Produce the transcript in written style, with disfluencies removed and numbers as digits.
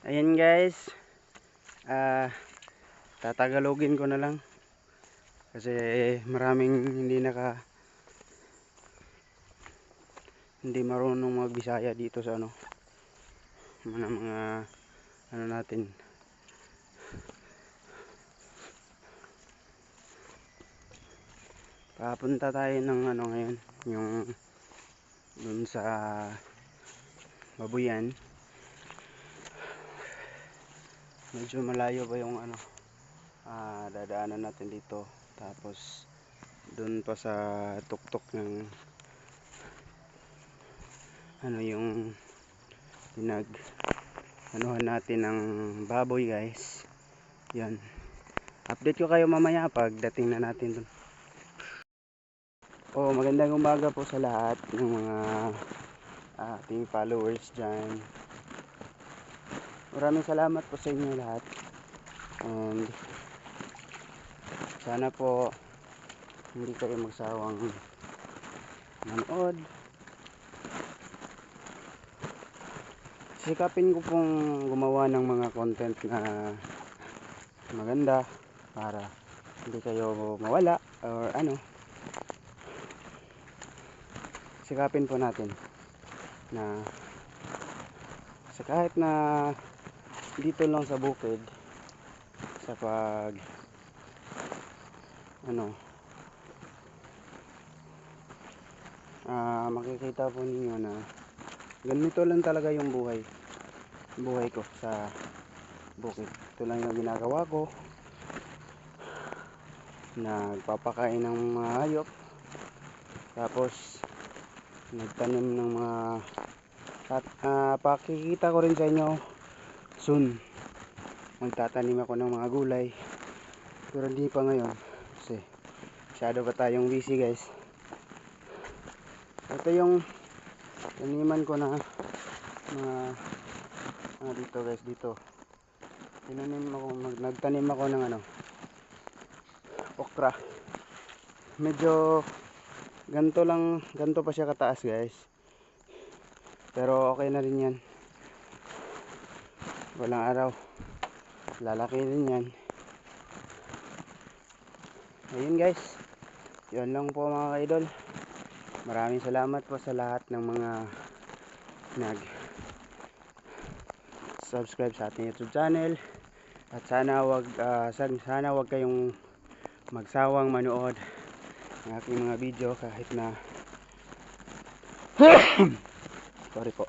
Ayan guys, tatagalogin ko na lang kasi maraming hindi marunong magbisaya dito sa mga natin. Papunta tayo ng ngayon, yung dun sa Babuyan. Medyo malayo pa yung dadaanan natin dito, tapos dun pa sa tuktok ng yung natin ng baboy guys. Yan, update ko kayo mamaya pagdating na natin dun. Magandang umaga po sa lahat ng mga ating followers dyan. Maraming salamat po sa inyo lahat, and sana po hindi kayo magsawang manood. Sikapin ko pong gumawa ng mga content na maganda para hindi kayo mawala or sikapin po natin na sa kahit na dito lang sa bukid, sa makikita po ninyo na ganito lang talaga yung buhay ko sa bukid. Ito lang yung ginagawa ko, nagpapakain ng mga hayop, tapos nagtanim ng mga pakikita ko rin sa inyo soon. Magtatanim ako ng mga gulay, pero hindi pa ngayon kasi masyado pa tayong busy guys. Ito yung taniman ko na mga dito guys, dito nagtanim ako ng okra. Medyo ganito pa siya kataas guys, pero okay na rin yan. Walang araw lalaki rin yan. Ayun guys, yun lang po mga ka-idol. Maraming salamat po sa lahat ng mga subscribe sa ating YouTube channel, at sana wag kayong magsawang manood ng aking mga video kahit na sorry po